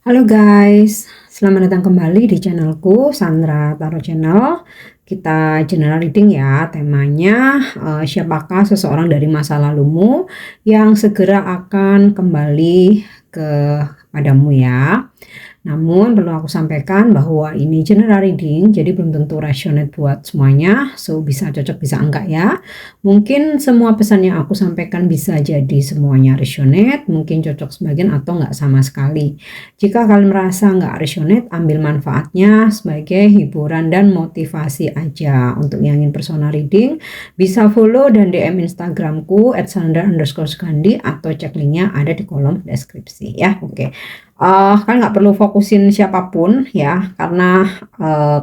Halo guys, selamat datang kembali di channelku Sandra Tarot Channel. Kita general reading ya, temanya siapakah seseorang dari masa lalumu yang segera akan kembali kepadamu ya. Namun perlu aku sampaikan bahwa ini general reading, jadi belum tentu resonate buat semuanya. So bisa cocok bisa enggak ya. Mungkin semua pesan yang aku sampaikan bisa jadi semuanya resonate, mungkin cocok sebagian atau enggak sama sekali. Jika kalian merasa enggak resonate, ambil manfaatnya sebagai hiburan dan motivasi aja. Untuk yang ingin personal reading, bisa follow dan DM Instagramku @sandra_sugandi atau cek linknya ada di kolom deskripsi ya. Oke. Kalian nggak perlu fokusin siapapun ya, karena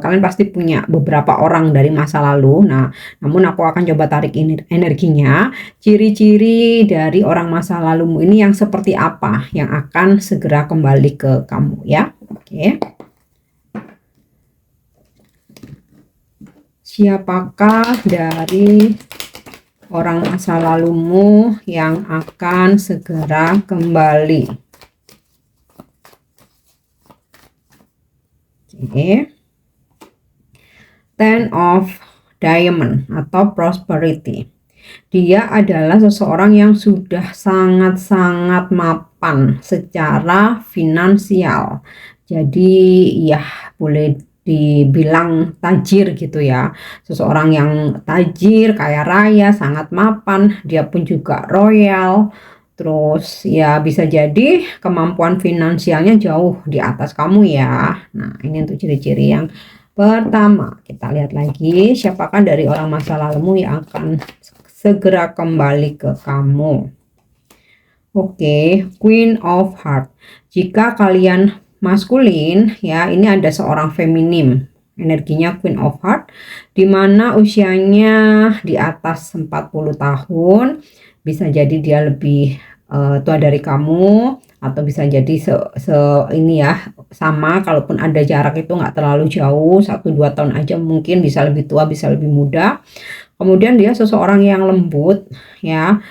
kalian pasti punya beberapa orang dari masa lalu. Nah, namun aku akan coba tarik ini energinya, ciri-ciri dari orang masa lalumu ini yang seperti apa yang akan segera kembali ke kamu ya. Oke. Siapakah dari orang masa lalumu yang akan segera kembali? Oke. Ten of Diamond atau prosperity. Dia adalah seseorang yang sudah sangat-sangat mapan secara finansial. Jadi ya boleh dibilang tajir gitu ya. Seseorang yang tajir, kaya raya, sangat mapan. Dia pun juga royal. Terus ya bisa jadi kemampuan finansialnya jauh di atas kamu ya. Nah, ini untuk ciri-ciri yang pertama. Kita lihat lagi siapakah dari orang masa lalumu yang akan segera kembali ke kamu. Oke, Queen of Heart. Jika kalian maskulin ya, ini ada seorang feminim. Energinya Queen of Heart, dimana usianya di atas 40 tahun. Bisa jadi dia lebih tua dari kamu, atau bisa jadi ini ya sama, kalaupun ada jarak itu nggak terlalu jauh, 1-2 tahun aja, mungkin bisa lebih tua bisa lebih muda. Kemudian dia seseorang yang lembut ya,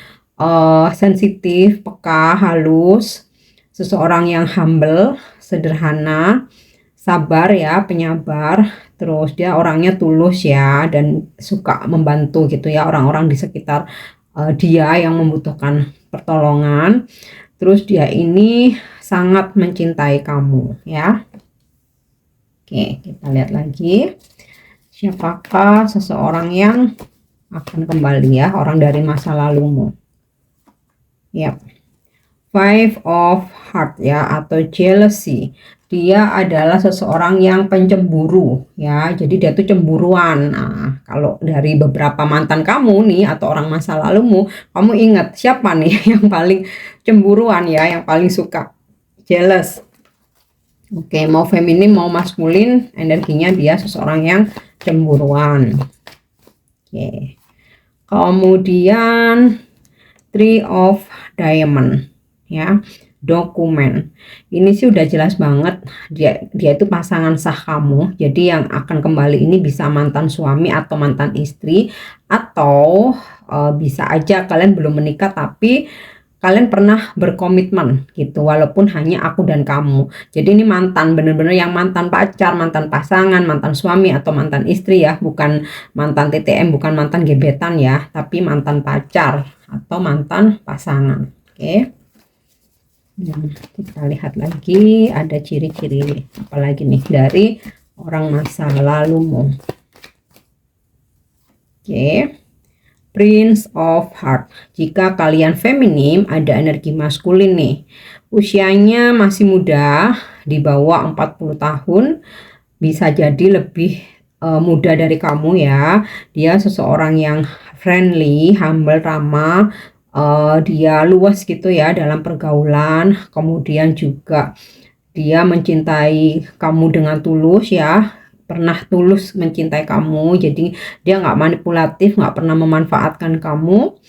sensitif, peka, halus, seseorang yang humble, sederhana, sabar ya, penyabar. Terus dia orangnya tulus ya, dan suka membantu gitu ya orang-orang di sekitar dia yang membutuhkan pertolongan. Terus dia ini sangat mencintai kamu ya. Oke, kita lihat lagi. Siapakah seseorang yang akan kembali ya, orang dari masa lalumu. Yap. Five of Heart ya, atau jealousy. Dia adalah seseorang yang pencemburu ya, jadi dia tuh cemburuan. Nah, kalau dari beberapa mantan kamu nih atau orang masa lalumu, kamu ingat siapa nih yang paling cemburuan ya, yang paling suka jealous. Oke, mau feminim mau maskulin, energinya dia seseorang yang cemburuan. Oke. Kemudian Three of Diamond ya, dokumen. Ini sih udah jelas banget dia itu pasangan sah kamu. Jadi yang akan kembali ini bisa mantan suami atau mantan istri, atau bisa aja kalian belum menikah tapi kalian pernah berkomitmen gitu, walaupun hanya aku dan kamu. Jadi ini mantan, bener-bener yang mantan pacar, mantan pasangan, mantan suami atau mantan istri ya, bukan mantan TTM, bukan mantan gebetan ya, tapi mantan pacar atau mantan pasangan. Oke. Kita lihat lagi ada ciri-ciri apalagi nih dari orang masa lalumu. Oke. Prince of Heart. Jika kalian feminim, ada energi maskulin nih. Usianya masih muda, di bawah 40 tahun. Bisa jadi lebih muda dari kamu ya. Dia seseorang yang friendly, humble, ramah. Dia luas gitu ya dalam pergaulan. Kemudian juga dia mencintai kamu dengan tulus ya, pernah tulus mencintai kamu. Jadi dia nggak manipulatif, nggak pernah memanfaatkan kamu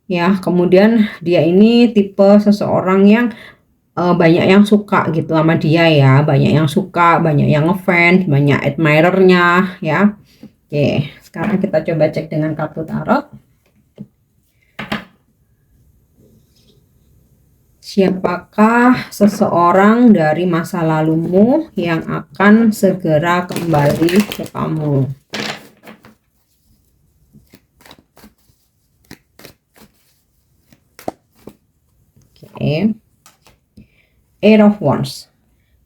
ya. Kemudian dia ini tipe seseorang yang banyak yang suka gitu sama dia ya, banyak yang suka, banyak yang ngefans, banyak admirernya ya. Oke, sekarang kita coba cek dengan kartu tarot. Siapakah seseorang dari masa lalumu yang akan segera kembali ke kamu? Oke. Eight of Wands.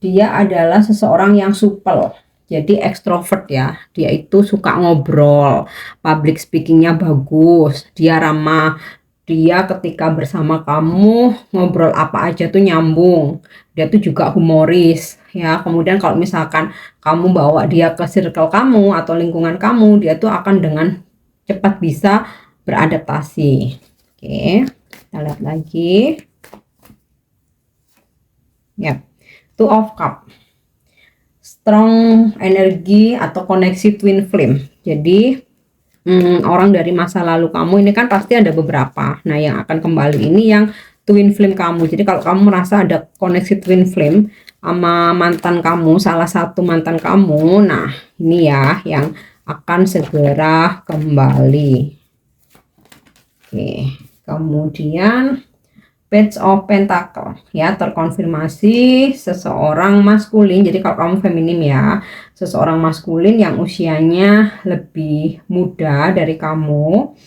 Dia adalah seseorang yang supel. Jadi ekstrovert ya. Dia itu suka ngobrol, public speakingnya bagus, dia ramah. Dia ketika bersama kamu ngobrol apa aja tuh nyambung. Dia tuh juga humoris ya. Kemudian kalau misalkan kamu bawa dia ke circle kamu atau lingkungan kamu, dia tuh akan dengan cepat bisa beradaptasi. Oke, kita lihat lagi. Ya, Two of Cup. Strong energi atau koneksi twin flame. Jadi orang dari masa lalu kamu ini kan pasti ada beberapa. Nah, yang akan kembali ini yang twin flame kamu. Jadi kalau kamu merasa ada koneksi twin flame sama mantan kamu, salah satu mantan kamu, nah ini ya yang akan segera kembali. Oke, kemudian Page of Pentacle ya, terkonfirmasi seseorang maskulin. Jadi kalau kamu feminim ya, seseorang maskulin yang usianya lebih muda dari kamu,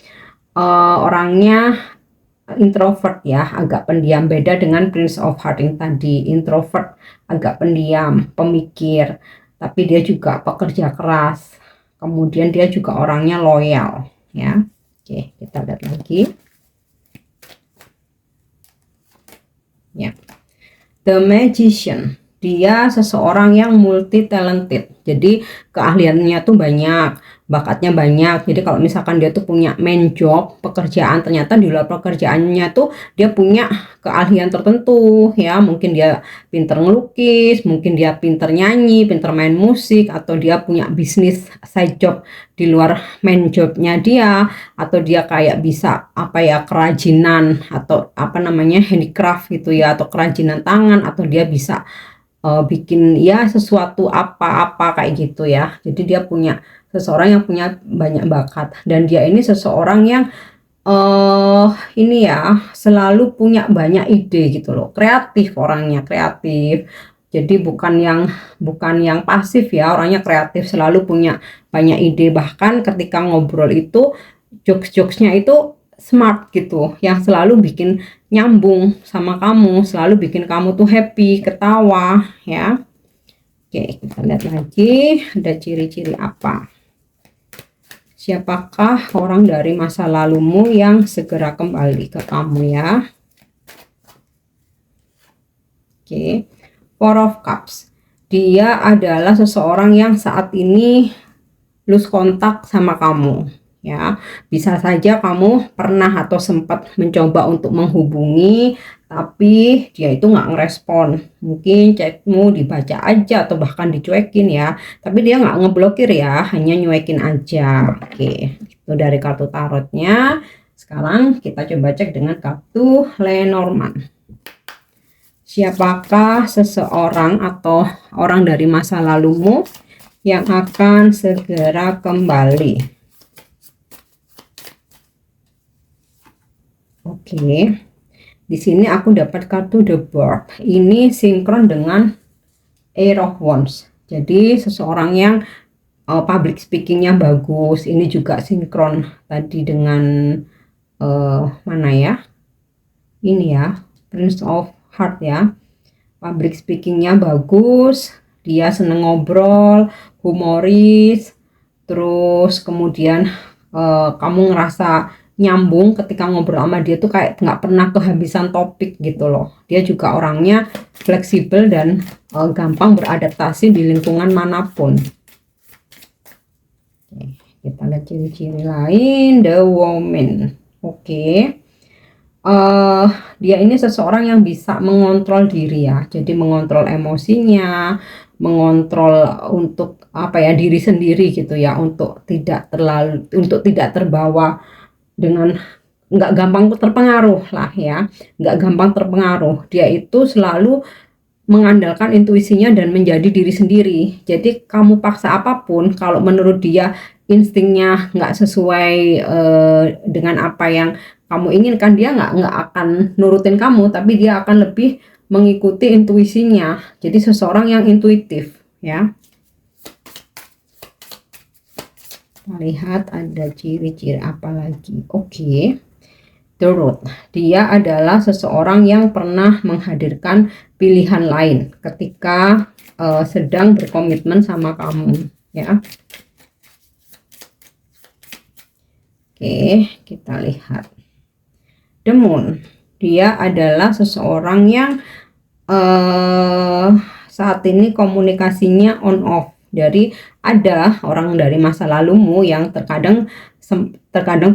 orangnya introvert ya, agak pendiam, beda dengan Prince of Heart yang tadi. Introvert, agak pendiam, pemikir, tapi dia juga pekerja keras, kemudian dia juga orangnya loyal ya. Oke, kita lihat lagi ya. The Magician, dia seseorang yang multi talented. Jadi keahliannya tuh banyak, bakatnya banyak. Jadi kalau misalkan dia tuh punya main job, pekerjaan, ternyata di luar pekerjaannya tuh dia punya keahlian tertentu ya. Mungkin dia pinter ngelukis, mungkin dia pinter nyanyi, pinter main musik, atau dia punya bisnis side job di luar main jobnya dia, atau dia kayak bisa apa ya, kerajinan atau apa namanya handicraft gitu ya, atau kerajinan tangan, atau dia bisa bikin ya sesuatu apa-apa kayak gitu ya. Jadi dia punya seseorang yang punya banyak bakat, dan dia ini seseorang yang ini ya selalu punya banyak ide gitu loh, kreatif, orangnya kreatif. Jadi bukan yang pasif ya, orangnya kreatif, selalu punya banyak ide. Bahkan ketika ngobrol itu jokes-jokesnya itu smart gitu, yang selalu bikin nyambung sama kamu, selalu bikin kamu tuh happy, ketawa ya. Oke, kita lihat lagi ada ciri-ciri apa. Siapakah orang dari masa lalumu yang segera kembali ke kamu ya? Oke, Four of Cups. Dia adalah seseorang yang saat ini lose kontak sama kamu ya. Bisa saja kamu pernah atau sempat mencoba untuk menghubungi, tapi dia itu nggak ngerespon. Mungkin chatmu dibaca aja atau bahkan dicuekin ya, tapi dia nggak ngeblokir ya, hanya nyuekin aja. Oke, itu dari kartu tarotnya. Sekarang kita coba cek dengan kartu Lenormand. Siapakah seseorang atau orang dari masa lalumu yang akan segera kembali? Oke, di sini aku dapat kartu The Bird. Ini sinkron dengan Eight of Wands. Jadi seseorang yang public speakingnya bagus. Ini juga sinkron tadi dengan mana ya? Ini ya, Prince of Heart ya. Public speakingnya bagus. Dia seneng ngobrol, humoris. Terus kemudian kamu ngerasa nyambung ketika ngobrol sama dia tuh kayak nggak pernah kehabisan topik gitu loh. Dia juga orangnya fleksibel dan gampang beradaptasi di lingkungan manapun. Oke, kita lihat ciri-ciri lain. The Woman. Oke. Dia ini seseorang yang bisa mengontrol diri ya. Jadi mengontrol emosinya, mengontrol untuk apa ya, diri sendiri gitu ya, untuk tidak terbawa dengan, nggak gampang terpengaruh lah ya, nggak gampang terpengaruh. Dia itu selalu mengandalkan intuisinya dan menjadi diri sendiri. Jadi kamu paksa apapun, kalau menurut dia instingnya nggak sesuai dengan apa yang kamu inginkan, dia nggak akan nurutin kamu, tapi dia akan lebih mengikuti intuisinya. Jadi seseorang yang intuitif ya. Kita lihat ada ciri-ciri apa lagi. Oke. Turut, dia adalah seseorang yang pernah menghadirkan pilihan lain ketika sedang berkomitmen sama kamu ya. Oke, kita lihat. The Moon, dia adalah seseorang yang saat ini komunikasinya on off. Jadi ada orang dari masa lalumu yang terkadang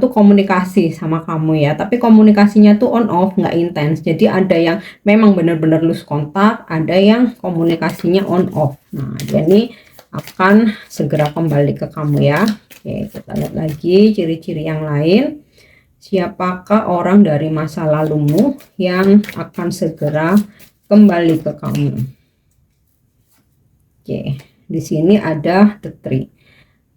tuh komunikasi sama kamu ya, tapi komunikasinya tuh on off, nggak intens. Jadi ada yang memang benar-benar lose kontak, ada yang komunikasinya on off. Nah, dia ini akan segera kembali ke kamu ya. Oke, kita lihat lagi ciri-ciri yang lain. Siapakah orang dari masa lalumu yang akan segera kembali ke kamu? Oke, di sini ada the tree.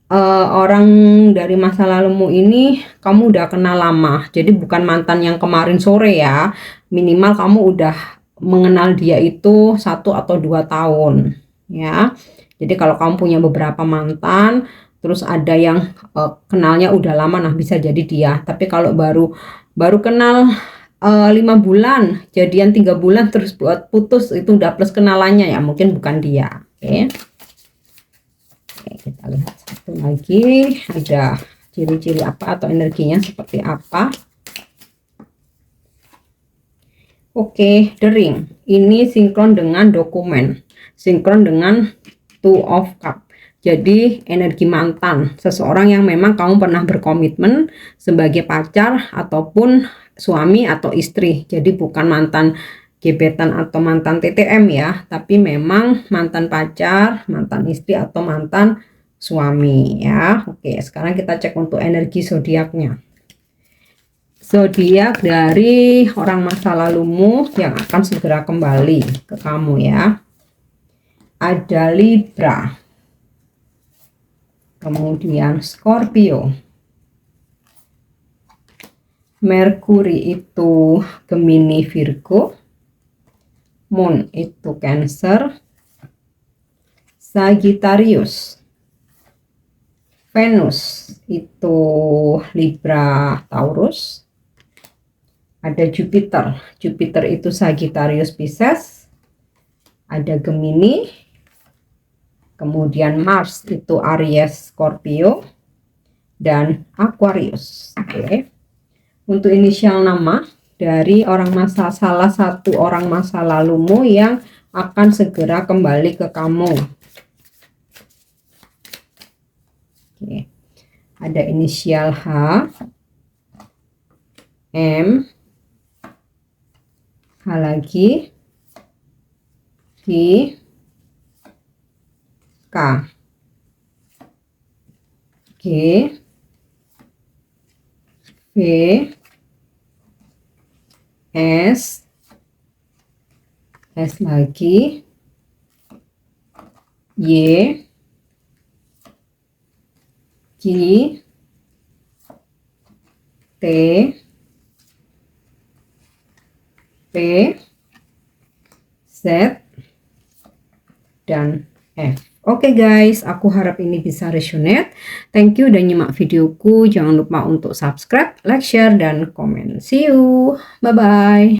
Orang dari masa lalumu ini kamu udah kenal lama, jadi bukan mantan yang kemarin sore ya. Minimal kamu udah mengenal dia itu 1 atau 2 tahun ya. Jadi kalau kamu punya beberapa mantan, terus ada yang kenalnya udah lama, nah bisa jadi dia. Tapi kalau baru kenal 5 bulan, jadian 3 bulan terus buat putus, itu udah plus kenalannya ya, mungkin bukan dia. Oke. Oke, kita lihat satu lagi, ada ciri-ciri apa atau energinya seperti apa. Oke, the ring ini sinkron dengan dokumen, sinkron dengan two of cup. Jadi energi mantan, seseorang yang memang kamu pernah berkomitmen sebagai pacar ataupun suami atau istri. Jadi bukan mantan gebetan atau mantan TTM ya, tapi memang mantan pacar, mantan istri atau mantan suami ya. Oke, sekarang kita cek untuk energi zodiaknya. Zodiak dari orang masa lalumu yang akan segera kembali ke kamu ya. Ada Libra, kemudian Scorpio, Merkuri itu Gemini Virgo, Moon itu Cancer, Sagittarius, Venus itu Libra Taurus, ada Jupiter, Jupiter itu Sagittarius Pisces, ada Gemini, kemudian Mars itu Aries Scorpio, dan Aquarius. Oke. Untuk inisial nama dari salah satu orang masa lalumu yang akan segera kembali ke kamu. Oke. Ada inisial H, M, H lagi, G, K, G, V, S, S lagi, Y, G, T, P, Z, dan F. Oke guys, aku harap ini bisa resonate. Thank you udah nyimak videoku. Jangan lupa untuk subscribe, like, share, dan komen. See you. Bye-bye.